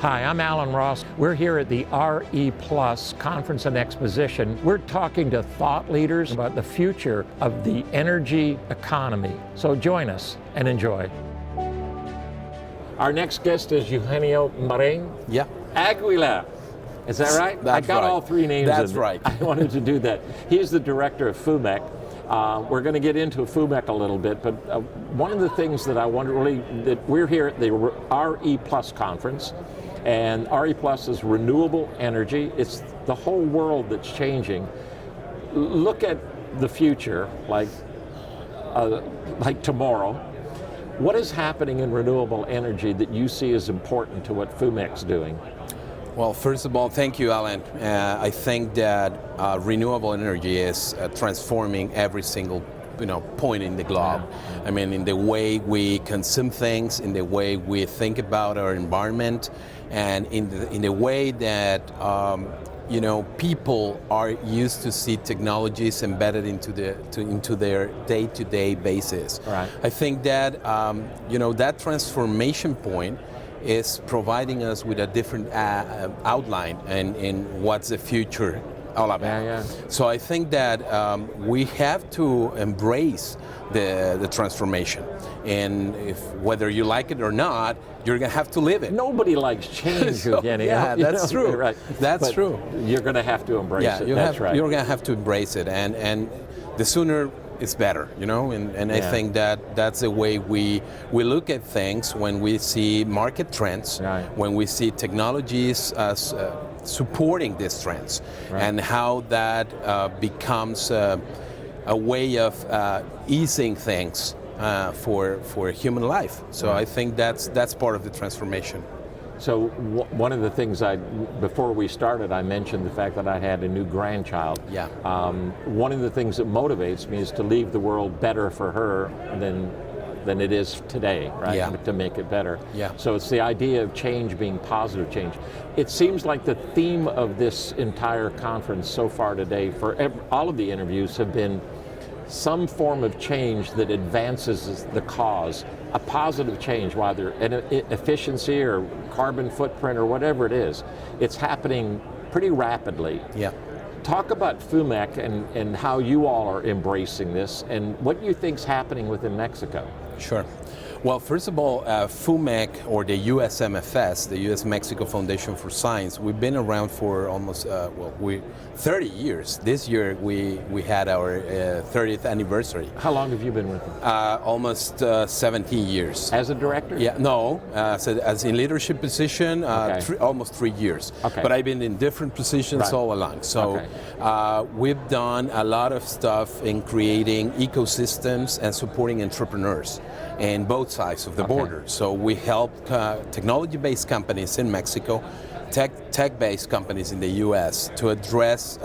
Hi, I'm Alan Ross. We're here at the RE Plus Conference and Exposition. We're talking to thought leaders about the future of the energy economy. So join us and enjoy. Our next guest is Eugenio Marin Aguilar. Is that right? That's I got right. all three names. That's right. I wanted to do that. He's the director of FUMEC. We're going to get into FUMEC a little bit, but one of the things that I wonder really, that we're here at the RE Plus conference, and RE Plus is renewable energy. It's the whole world that's changing. Look at the future, like tomorrow. What is happening in renewable energy that you see as important to what FUMEC's doing? Well, first of all, thank you, Alan. I think that renewable energy is transforming every single point in the globe. I mean, in the way we consume things, in the way we think about our environment, and in the way that people are used to see technologies embedded into their day-to-day basis. Right. I think that that transformation point is providing us with a different outline in what's the future all about. So I think that we have to embrace the transformation, and whether you like it or not, you're going to have to live it. Nobody likes change, Eugenio. Yeah, that's true. Right. That's true. You're going to have to embrace it. You're going to have to embrace it, and the sooner it's better, and I think that that's the way we look at things when we see market trends, when we see technologies as supporting these trends, and how that becomes a way of easing things for human life. So I think that's part of the transformation. So one of the things before we started, I mentioned the fact that I had a new grandchild. Yeah. One of the things that motivates me is to leave the world better for her than it is today, right? Yeah. To make it better. Yeah. So it's the idea of change being positive change. It seems like the theme of this entire conference so far today, for all of the interviews, have been some form of change that advances the cause, a positive change, whether efficiency or carbon footprint or whatever it is. It's happening pretty rapidly. Yeah. Talk about FUMEC and how you all are embracing this and what you think's happening within Mexico. Sure. Well, first of all, FUMEC, or the USMFS, the U.S.-Mexico Foundation for Science, we've been around for almost 30 years. This year we had our 30th anniversary. How long have you been with them? Almost 17 years. As a director? Yeah, no, as in leadership position, almost 3 years. Okay. But I've been in different positions all along. So we've done a lot of stuff in creating ecosystems and supporting entrepreneurs in both sides of the border. So we help technology-based companies in Mexico, tech-based companies in the U.S. to address,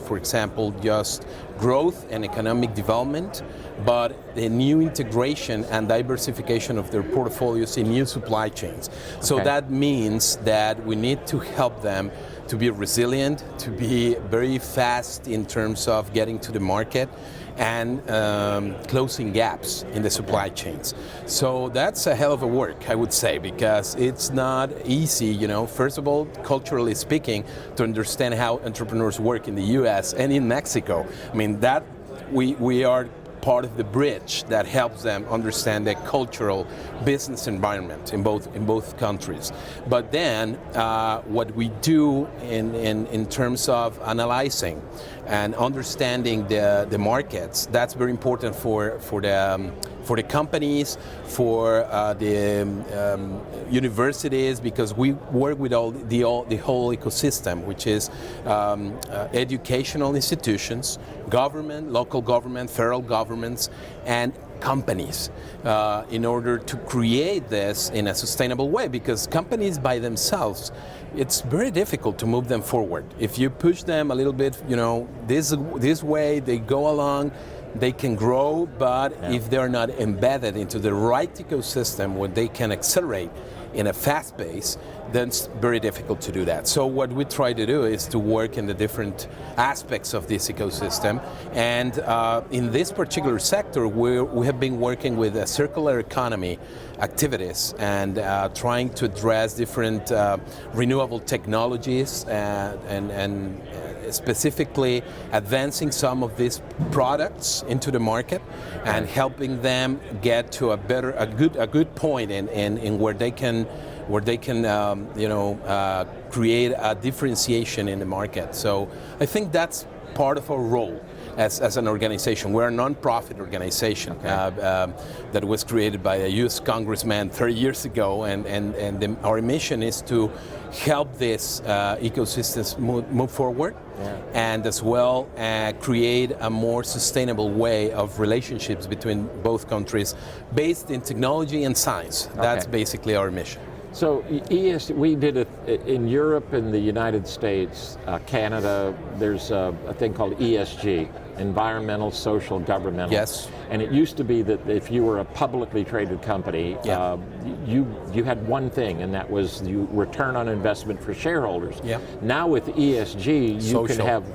for example, just growth and economic development, but the new integration and diversification of their portfolios in new supply chains. So that means that we need to help them to be resilient, to be very fast in terms of getting to the market, and closing gaps in the supply chains. So that's a hell of a work, I would say, because it's not easy, first of all, culturally speaking, to understand how entrepreneurs work in the US and in Mexico. I mean, that we are part of the bridge that helps them understand the cultural business environment in both countries. But then what we do in terms of analyzing and understanding the markets, that's very important for the companies, for the universities, because we work with the whole ecosystem, which is educational institutions, government, local government, federal governments, and companies in order to create this in a sustainable way, because companies by themselves, it's very difficult to move them forward. If you push them a little bit, this way, they go along, they can grow, but if they're not embedded into the right ecosystem where they can accelerate in a fast pace, then it's very difficult to do that. So what we try to do is to work in the different aspects of this ecosystem. And in this particular sector, we have been working with circular economy activities and trying to address different renewable technologies and specifically advancing some of these products into the market and helping them get to a good point in where they can create a differentiation in the market. So I think that's part of our role as an organization. We're a non-profit organization that was created by a U.S. congressman 30 years ago, and our mission is to help this ecosystems move forward, and as well create a more sustainable way of relationships between both countries based in technology and science. That's basically our mission. So ESG, we did it in Europe and the United States, Canada, there's a thing called ESG, environmental, social, governmental. Yes. And it used to be that if you were a publicly traded company, you had one thing, and that was you return on investment for shareholders. Yeah. Now with ESG, you can have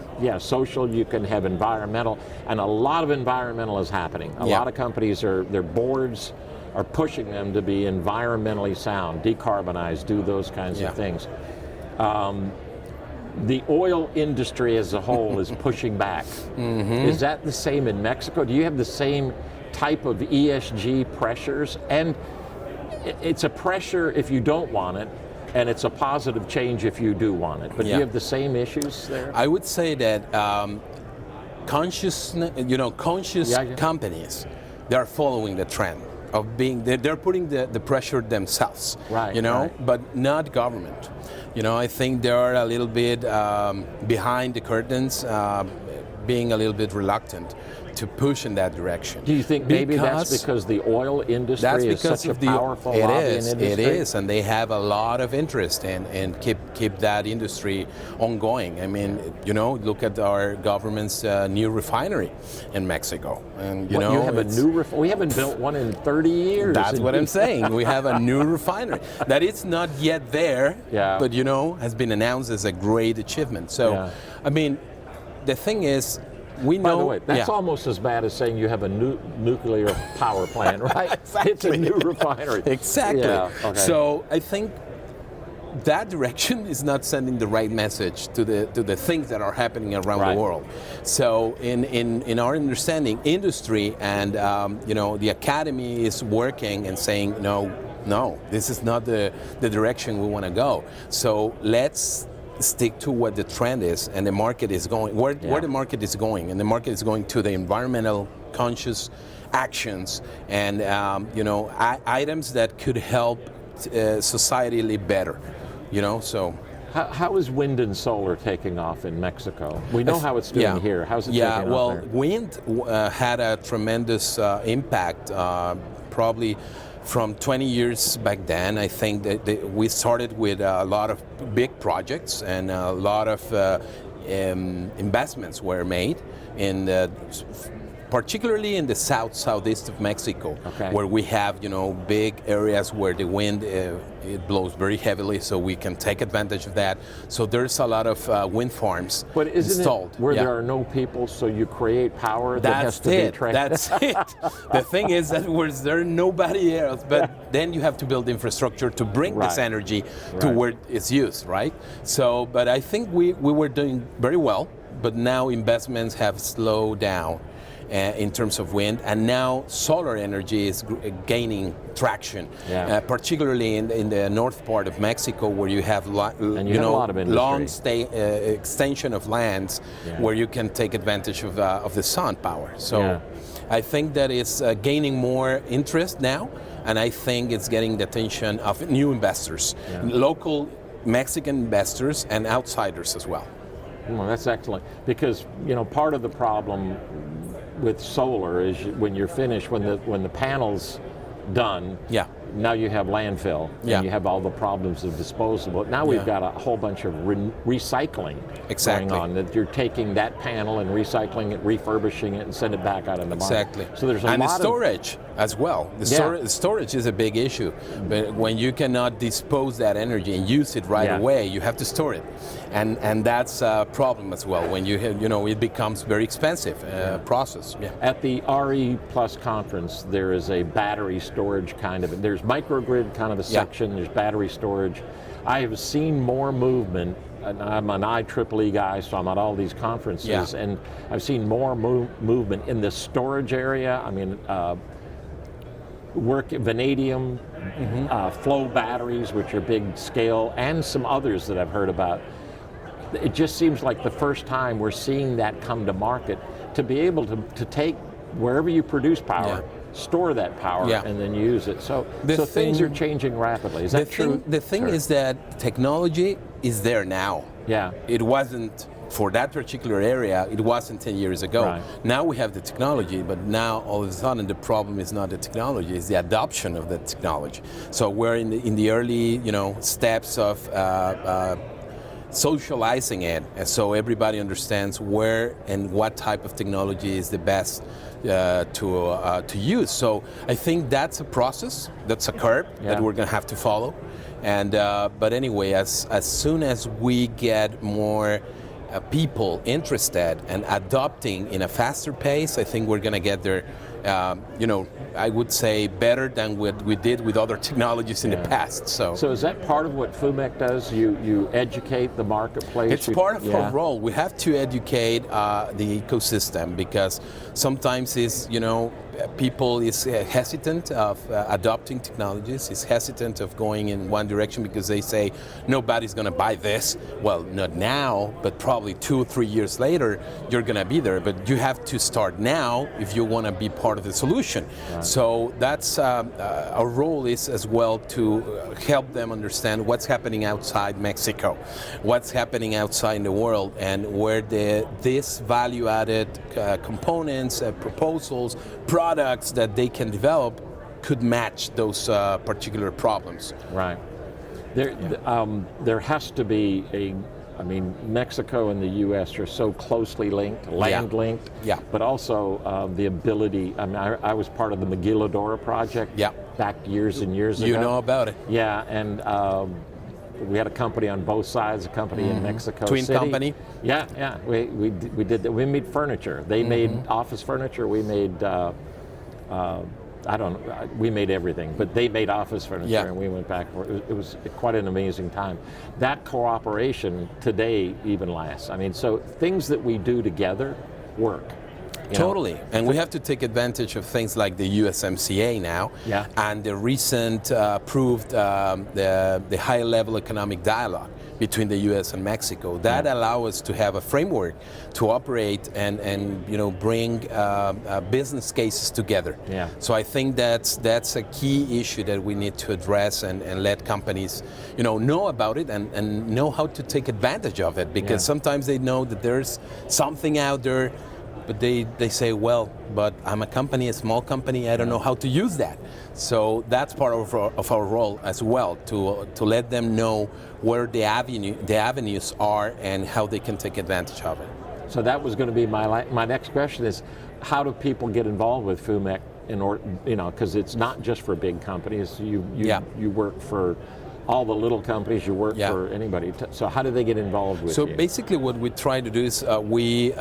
social, you can have environmental, and a lot of environmental is happening. A lot of companies their boards are pushing them to be environmentally sound, decarbonize, do those kinds of things. The oil industry as a whole is pushing back. Is that the same in Mexico? Do you have the same type of ESG pressures? And it's a pressure if you don't want it, and it's a positive change if you do want it. But do you have the same issues there? I would say that conscious companies, they are following the trend of being, they're putting the pressure themselves, but not government. I think they are a little bit behind the curtains, being a little bit reluctant to push in that direction. Do you think maybe that's because the oil industry is such a powerful lobbying industry? It is, and they have a lot of interest in keep that industry ongoing. I mean, look at our government's new refinery in Mexico, and you have a new we haven't built one in 30 years. That's what I'm saying. We have a new refinery that it's not yet there, but has been announced as a great achievement. So, I mean, the thing is, we know. By the way, that's almost as bad as saying you have a nuclear power plant, right? Exactly. It's a new refinery. Exactly. So I think that direction is not sending the right message to the things that are happening around the world. So in our understanding, industry and the academy is working and saying no, this is not the direction we want to go. So let's stick to what the trend is and the market is going, where the market is going, and the market is going to the environmental conscious actions and items that could help society live better, so. How is wind and solar taking off in Mexico? We know how it's doing here. How's it taking off there? Wind had a tremendous impact, probably from 20 years back then. I think that we started with a lot of big projects and a lot of investments were made in particularly in the southeast of Mexico, where we have big areas where the wind it blows very heavily, so we can take advantage of that. So there's a lot of wind farms installed. Where there are no people, so you create power that has to be tracked? That's it. The thing is that there's nobody else, but then you have to build infrastructure to bring this energy to where it's used, right? So, but I think we were doing very well, but now investments have slowed down in terms of wind, and now solar energy is gaining traction, particularly in the north part of Mexico, where you have long extension of lands where you can take advantage of the sun power. So I think that it's gaining more interest now, and I think it's getting the attention of new investors, local Mexican investors and outsiders as well. Well, that's excellent, because part of the problem with solar is when you're finished, when the panel's done, now you have landfill, and you have all the problems of disposable. Now we've got a whole bunch of recycling going on, that you're taking that panel and recycling it, refurbishing it, and send it back out in the market. Exactly. So there's and the storage as well. The storage is a big issue. But when you cannot dispose that energy and use it right away, you have to store it. And that's a problem as well. When it becomes very expensive process. Yeah. At the RE Plus conference, there is a battery storage kind of, there's microgrid kind of a section, there's battery storage. I have seen more movement, and I'm an IEEE guy, so I'm at all these conferences, and I've seen more movement in the storage area. I mean, vanadium, flow batteries, which are big scale, and some others that I've heard about. It just seems like the first time we're seeing that come to market, to be able to take wherever you produce power, store that power, and then use it. So things are changing rapidly. Is that true? The thing is that technology is there now. Yeah. It wasn't, for that particular area, it wasn't 10 years ago. Right. Now we have the technology, but now all of a sudden the problem is not the technology, it's the adoption of the technology. So we're in the early steps of socializing it, and so everybody understands where and what type of technology is the best to use. So I think that's a process, that's a curve that we're going to have to follow. And but anyway, as soon as we get more people interested and adopting in a faster pace, I think we're going to get there. I would say better than what we did with other technologies in the past. So is that part of what FUMEC does? You educate the marketplace? It's part of our role. We have to educate the ecosystem, because sometimes people is hesitant of adopting technologies, is hesitant of going in one direction because they say nobody's going to buy this. Well, not now, but probably 2 or 3 years later, you're going to be there. But you have to start now if you want to be part of the solution. Right. So that's our role is as well to help them understand what's happening outside Mexico, what's happening outside in the world, and where this value-added components, proposals, products that they can develop could match those particular problems. Right. There has to be Mexico and the U.S. are so closely linked, land linked, but also the ability. I was part of the Maquiladora project back years and years ago. You know about it. Yeah, and we had a company on both sides, a company in Mexico Twin City. company? Yeah. We did that. We made furniture. They made office furniture. We made we made everything, but they made office furniture, and we went back. It was quite an amazing time. That cooperation today even lasts. So things that we do together work. Totally, and we have to take advantage of things like the USMCA now, and the recent approved the high-level economic dialogue between the U.S. and Mexico. That allow us to have a framework to operate and bring business cases together. Yeah. So I think that's a key issue that we need to address and let companies know about it and know how to take advantage of it, because sometimes they know that there's something out there, but they say, well, but I'm a small company, I don't know how to use that. So that's part of our role as well, to let them know where the avenues are and how they can take advantage of it. So that was going to be my next question is, how do people get involved with FUMEC in order, because it's not just for big companies. You work for all the little companies, you work for anybody. So how do they get involved with you? So basically what we try to do is we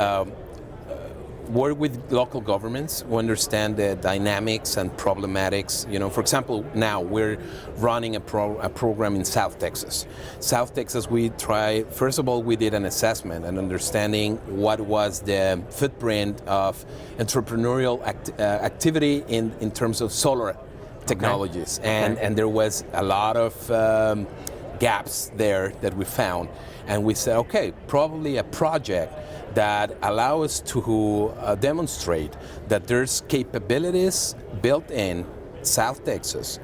work with local governments who understand the dynamics and problematics. For example, now we're running a program in South Texas. South Texas, first of all, we did an assessment and understanding what was the footprint of entrepreneurial activity in terms of solar technologies. And there was a lot of gaps there that we found. And we said, okay, probably a project that allow us to demonstrate that there's capabilities built in South Texas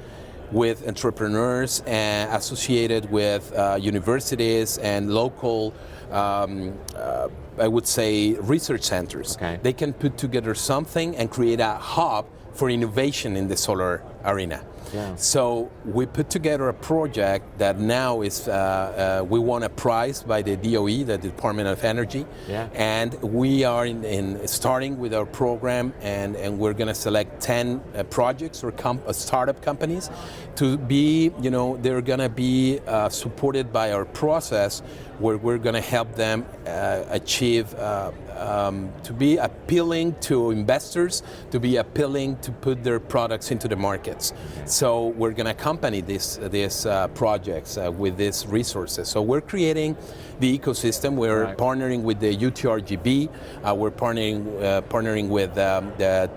with entrepreneurs associated with universities and local, I would say, research centers. Okay. They can put together something and create a hub for innovation in the solar arena. Yeah. So we put together a project that now is, we won a prize by the DOE, the Department of Energy, Yeah. and we are in starting with our program, and we're going to select 10 projects or startup companies to be, they're going to be supported by our process, where we're going to help them achieve to be appealing to investors, to be appealing to put their products into the markets. So we're going to accompany these projects with these resources. So we're creating the ecosystem. We're partnering with the UTRGB. We're partnering with the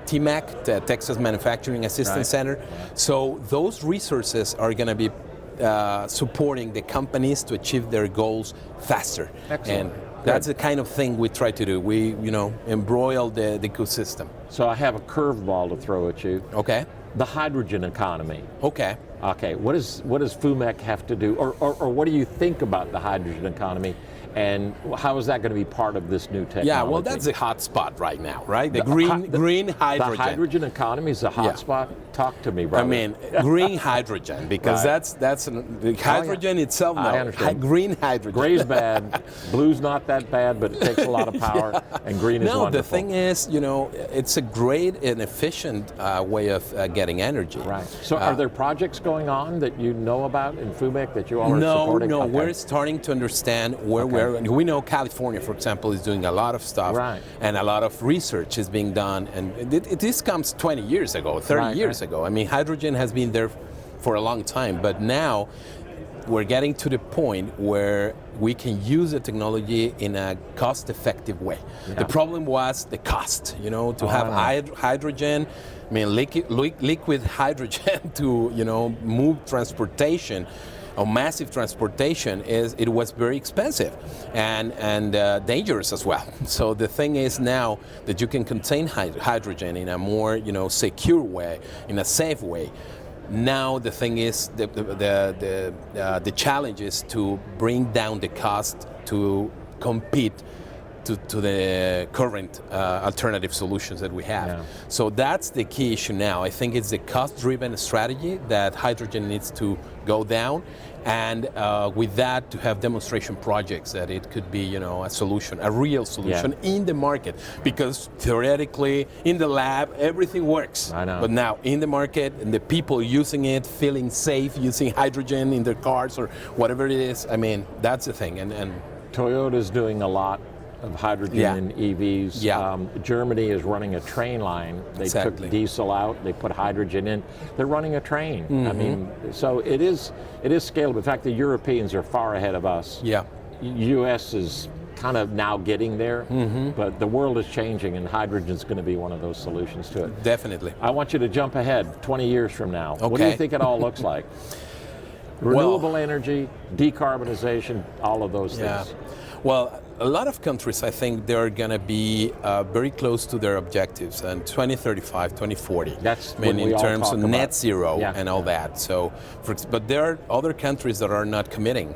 TMAC, the Texas Manufacturing Assistance Center. So those resources are going to be supporting the companies to achieve their goals faster. Excellent. And that's the kind of thing we try to do. We, embroil the ecosystem. So I have a curveball to throw at you. Okay. The hydrogen economy. Okay. Okay. What does FUMEC have to do, or what do you think about the hydrogen economy, and how is that going to be part of this new technology? Yeah, well, that's a hot spot right now, right? The green hydrogen. The hydrogen economy is a hot spot. Talk to me, brother. I mean, green hydrogen, because that's the hydrogen itself. No, I understand. Green hydrogen. Gray's bad, blue's not that bad, but it takes a lot of power, and green is wonderful. No, the thing is, it's a great and efficient way of getting energy. Right. So are there projects going on that you know about in FUMEC that you all are supporting? No, we're starting to understand where we know California, for example, is doing a lot of stuff, and a lot of research is being done, and this comes 20 years ago, 30 years ago. I mean, hydrogen has been there for a long time, but now we're getting to the point where we can use the technology in a cost-effective way. Yeah. The problem was the cost, to have hydrogen, I mean, liquid hydrogen to, move transportation, or massive transportation, it was very expensive and dangerous as well. So the thing is now that you can contain hydrogen in a more secure way, in a safe way. Now the thing is the challenge is to bring down the cost to compete to the current alternative solutions that we have. Yeah. So that's the key issue now. I think it's the cost-driven strategy that hydrogen needs to go down, and with that to have demonstration projects that it could be, a solution, a real solution in the market. Because theoretically, in the lab, everything works. I know. But now in the market, and the people using it, feeling safe, using hydrogen in their cars or whatever it is, I mean, that's the thing. And Toyota's doing a lot of hydrogen in EVs. Yeah. Germany is running a train line. They took diesel out, they put hydrogen in. They're running a train. Mm-hmm. I mean, so it is scalable. In fact, the Europeans are far ahead of us. Yeah. US is kind of now getting there, but the world is changing, and hydrogen is going to be one of those solutions to it. Definitely. I want you to jump ahead 20 years from now. Okay. What do you think it all looks like? Renewable energy, decarbonization, all of those things. Well, a lot of countries, I think, they're going to be very close to their objectives in 2035, 2040. That's in terms of net zero and all that. So, but there are other countries that are not committing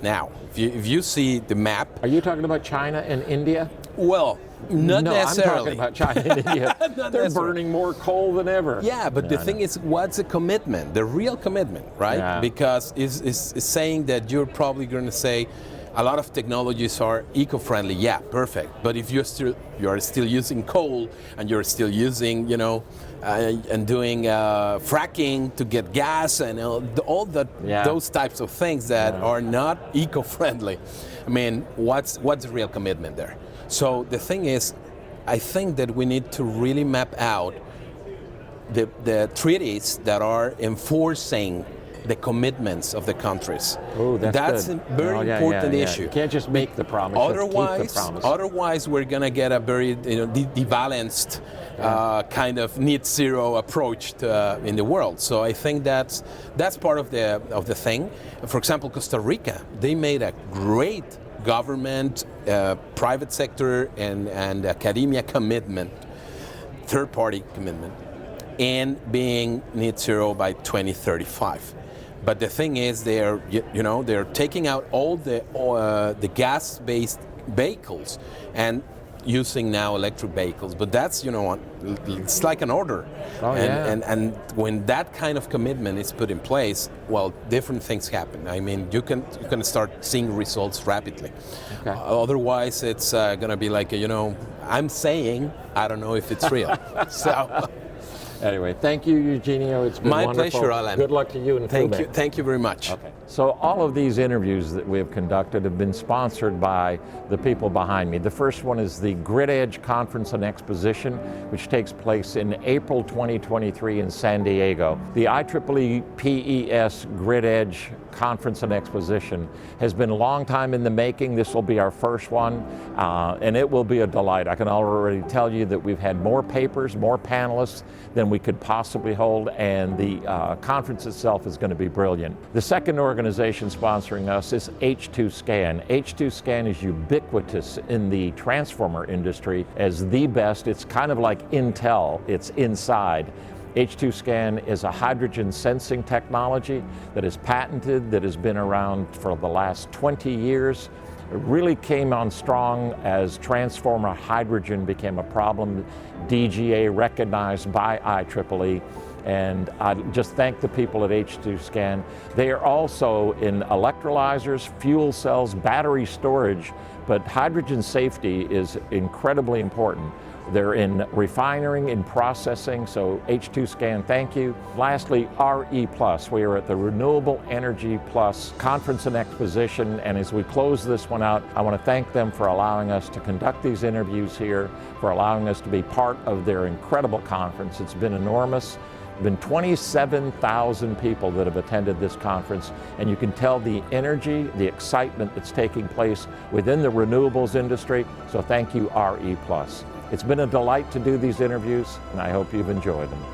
now. If you see the map, are you talking about China and India? Well, not necessarily. I'm talking about China and India. They're burning more coal than ever. Yeah, but the thing is, what's the commitment? The real commitment, right? Yeah. Because it's saying that you're probably going to say, a lot of technologies are eco-friendly. Yeah, perfect. But if you are still using coal, and you're still using, and doing fracking to get gas and all that, those types of things that are not eco-friendly, I mean, what's the real commitment there? So the thing is, I think that we need to really map out the treaties that are enforcing the commitments of the countries. Oh, that's a very important issue. You can't just make the promise. Otherwise, we're going to get a very debalanced kind of net zero approach in the world. So I think that's part of the thing. For example, Costa Rica, they made a great government, private sector, and academia commitment, third-party commitment, in being net zero by 2035. But the thing is, they're taking out all the gas-based vehicles, and using now electric vehicles, but that's, it's like an order. Oh, and when that kind of commitment is put in place, well, different things happen. I mean, you can start seeing results rapidly. Okay. Otherwise, it's going to be like, I'm saying, I don't know if it's real. So. Anyway, thank you, Eugenio. It's been my wonderful. pleasure, Alan. Good luck to you and Thank you very much. Okay. So all of these interviews that we have conducted have been sponsored by the people behind me. The first one is the Grid Edge Conference and Exposition, which takes place in April 2023 in San Diego. The IEEE PES Grid Edge Conference and Exposition has been a long time in the making. This will be our first one, and it will be a delight. I can already tell you that we've had more papers, more panelists than we could possibly hold, and the conference itself is going to be brilliant. The second organization sponsoring us is H2Scan. H2Scan is ubiquitous in the transformer industry as the best. It's kind of like Intel, it's inside. H2Scan is a hydrogen sensing technology that is patented, that has been around for the last 20 years. It really came on strong as transformer hydrogen became a problem. DGA recognized by IEEE, and I just thank the people at H2Scan. They are also in electrolyzers, fuel cells, battery storage, but hydrogen safety is incredibly important. They're in refining, in processing, so H2Scan, thank you. Lastly, RE+. We are at the Renewable Energy Plus Conference and Exposition, and as we close this one out, I want to thank them for allowing us to conduct these interviews here, for allowing us to be part of their incredible conference. It's been enormous. Been 27,000 people that have attended this conference, and you can tell the energy, the excitement that's taking place within the renewables industry, so thank you, RE+. It's been a delight to do these interviews, and I hope you've enjoyed them.